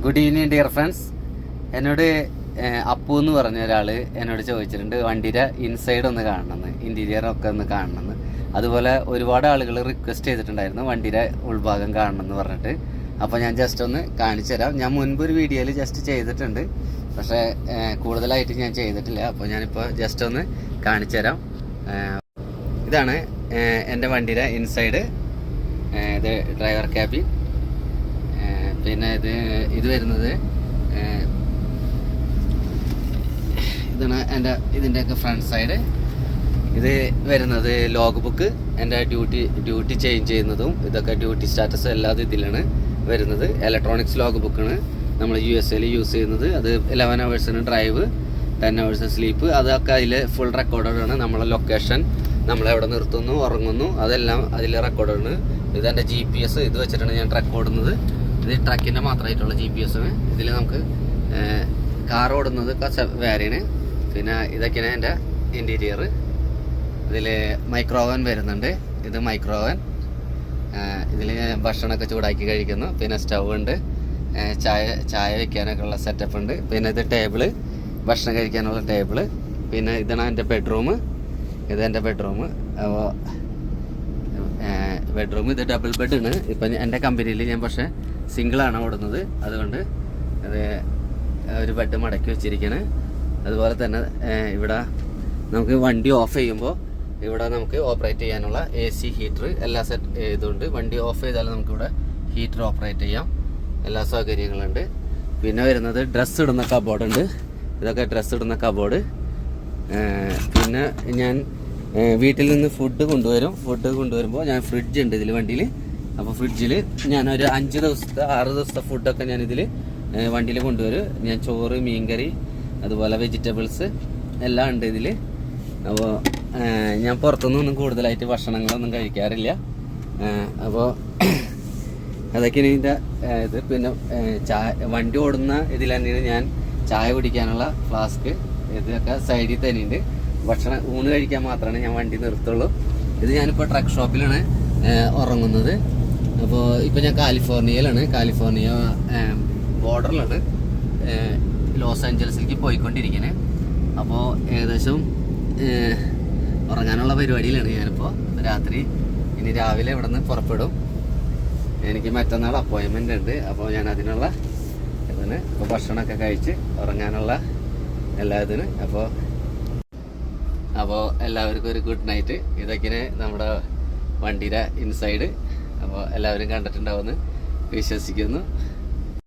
Good evening dear friends. എന്നോട് അപ്പു എന്ന് പറഞ്ഞ ഒരാൾ എന്നോട് ചോദിച്ചിട്ടുണ്ട് വണ്ടിയുടെ ഇൻസൈഡ് ഒന്ന് കാണണമെന്ന്, ഇൻറ്റീരിയറൊക്കെ ഒന്ന് കാണണമെന്ന്. അതുപോലെ ഒരുപാട് ആളുകൾ റിക്വസ്റ്റ് ചെയ്തിട്ടുണ്ടായിരുന്നു വണ്ടിയുടെ ഉൾഭാഗം കാണണമെന്ന് പറഞ്ഞിട്ട്. അപ്പോൾ ഞാൻ ജസ്റ്റ് ഒന്ന് കാണിച്ചു തരാം. ഞാൻ മുൻപൊരു വീഡിയോയിൽ ജസ്റ്റ് ചെയ്തിട്ടുണ്ട്, പക്ഷേ കൂടുതലായിട്ട് ഞാൻ ചെയ്തിട്ടില്ല. അപ്പോൾ ഞാനിപ്പോൾ ജസ്റ്റ് ഒന്ന് കാണിച്ചു തരാം. ഇതാണ് എൻ്റെ വണ്ടിയുടെ ഇൻസൈഡ്. ഇത് ഡ്രൈവർ ക്യാബിൻ. പിന്നെ ഇത് വരുന്നത് ഇതാണ് ഇതിൻ്റെയൊക്കെ ഫ്രണ്ട് സൈഡ്. ഇത് വരുന്നത് ലോഗ് ബുക്ക്, എൻ്റെ ഡ്യൂട്ടി ചേഞ്ച് ചെയ്യുന്നതും ഇതൊക്കെ ഡ്യൂട്ടി സ്റ്റാറ്റസ് എല്ലാം ഇതിലാണ് വരുന്നത്. ഇലക്ട്രോണിക്സ് ലോഗ് ബുക്കാണ് നമ്മൾ USA യൂസ് ചെയ്യുന്നത്. അത് 11 hours ഡ്രൈവ്, 10 hours സ്ലീപ്പ്, അതൊക്കെ അതിൽ ഫുൾ റെക്കോർഡാണ്. നമ്മളെ ലൊക്കേഷൻ, നമ്മളെവിടെ നിർത്തുന്നു, ഉറങ്ങുന്നു, അതെല്ലാം അതിൽ റെക്കോർഡാണ്. ഇതെൻ്റെ GPS, ഇത് വെച്ചിട്ടാണ് ഞാൻ ട്രക്ക് ഓടുന്നത്. ഇത് ട്രക്കിൻ്റെ മാത്രമായിട്ടുള്ള GPS ആണ്. ഇതിൽ നമുക്ക് കാർ ഓടുന്നത് വേറെയാണ്. പിന്നെ ഇതൊക്കെയാണ് എൻ്റെ ഇൻറ്റീരിയർ. ഇതിൽ മൈക്രോവൻ വരുന്നുണ്ട്. ഇത് മൈക്രോവൻ. ഇതിൽ ഭക്ഷണമൊക്കെ ചൂടാക്കി കഴിക്കുന്നു. പിന്നെ സ്റ്റൗ ഉണ്ട്, ചായ വയ്ക്കാനൊക്കെ ഉള്ള സെറ്റപ്പ് ഉണ്ട്. പിന്നെ ഇത് ടേബിള്, ഭക്ഷണം കഴിക്കാനുള്ള ടേബിള്. പിന്നെ ഇതാണ് എൻ്റെ ബെഡ്റൂം. ഇതെൻ്റെ ബെഡ്റൂം. അപ്പോൾ ബെഡ്റൂം ഇത് ഡബിൾ ബെഡാണ്. ഇപ്പം എൻ്റെ കമ്പനിയിൽ ഞാൻ പക്ഷേ സിംഗിളാണ് ഓടുന്നത്, അതുകൊണ്ട് അത് ഒരു ബെഡ് മടക്കി വെച്ചിരിക്കുകയാണ്. അതുപോലെ തന്നെ ഇവിടെ നമുക്ക് വണ്ടി ഓഫ് ചെയ്യുമ്പോൾ ഇവിടെ നമുക്ക് ഓപ്പറേറ്റ് ചെയ്യാനുള്ള AC ഹീറ്റർ എല്ലാ സെറ്റ് ഇതുണ്ട്. വണ്ടി ഓഫ് ചെയ്താൽ നമുക്കിവിടെ ഹീറ്റർ ഓപ്പറേറ്റ് ചെയ്യാം. എല്ലാ സൗകര്യങ്ങളുണ്ട്. പിന്നെ വരുന്നത് ഡ്രസ്സ് ഇടുന്ന കബോർഡ് ഉണ്ട്. ഇതൊക്കെ ഡ്രസ്സ് ഇടുന്ന കബോർഡ്. പിന്നെ ഞാൻ വീട്ടിൽ നിന്ന് ഫുഡ് കൊണ്ടുവരുമ്പോൾ ഞാൻ ഫ്രിഡ്ജ് ഉണ്ട് ഇതിൽ വണ്ടിയിൽ. അപ്പോൾ ഫ്രിഡ്ജിൽ ഞാനൊരു 5 ദിവസത്തെ 6 ദിവസത്തെ ഫുഡൊക്കെ ഞാനിതിൽ വണ്ടിയിൽ കൊണ്ടുവരും. ഞാൻ ചോറ്, മീൻകറി, അതുപോലെ വെജിറ്റബിൾസ് എല്ലാം ഉണ്ട് ഇതിൽ. അപ്പോൾ ഞാൻ പുറത്തുനിന്നൊന്നും കൂടുതലായിട്ട് ഭക്ഷണങ്ങളൊന്നും കഴിക്കാറില്ല. അപ്പോൾ അതൊക്കെയാണ് ഇതിൻ്റെ ഇത്. പിന്നെ വണ്ടി ഓടുന്ന ഇതിൽ തന്നെയാണ് ഞാൻ ചായ കുടിക്കാനുള്ള ഫ്ലാസ്ക്, ഇതൊക്കെ സൈഡിൽ തന്നെയുണ്ട്. ഊണ് കഴിക്കാൻ മാത്രമാണ് ഞാൻ വണ്ടി നിർത്തുള്ളൂ. ഇത് ഞാനിപ്പോൾ ട്രക്ക് ഷോപ്പിലാണ് ഉറങ്ങുന്നത്. അപ്പോൾ ഇപ്പോൾ ഞാൻ കാലിഫോർണിയയിലാണ്. കാലിഫോർണിയ ബോർഡറിലാണ് ലോസ് ആഞ്ചലസിലേക്ക് പോയിക്കൊണ്ടിരിക്കുന്നത്. അപ്പോൾ ഏകദേശം ഉറങ്ങാനുള്ള പരിപാടിയിലാണ് ഞാനിപ്പോൾ. രാത്രി ഇനി രാവിലെ ഇവിടെ നിന്ന് പുറപ്പെടും. എനിക്ക് മറ്റന്നാൾ അപ്പോയിൻമെൻ്റ് ഉണ്ട്. അപ്പോൾ ഞാൻ അതിനുള്ള ഇതിന് ഇപ്പോൾ ഭക്ഷണമൊക്കെ കഴിച്ച് ഉറങ്ങാനുള്ള എല്ലാ ഇതിന്. അപ്പോൾ എല്ലാവർക്കും ഒരു ഗുഡ് നൈറ്റ്. ഇതൊക്കെയാണ് നമ്മുടെ വണ്ടിയുടെ ഇൻസൈഡ്. അപ്പോൾ എല്ലാവരും കണ്ടിട്ടുണ്ടാവുമെന്ന് വിശ്വസിക്കുന്നു.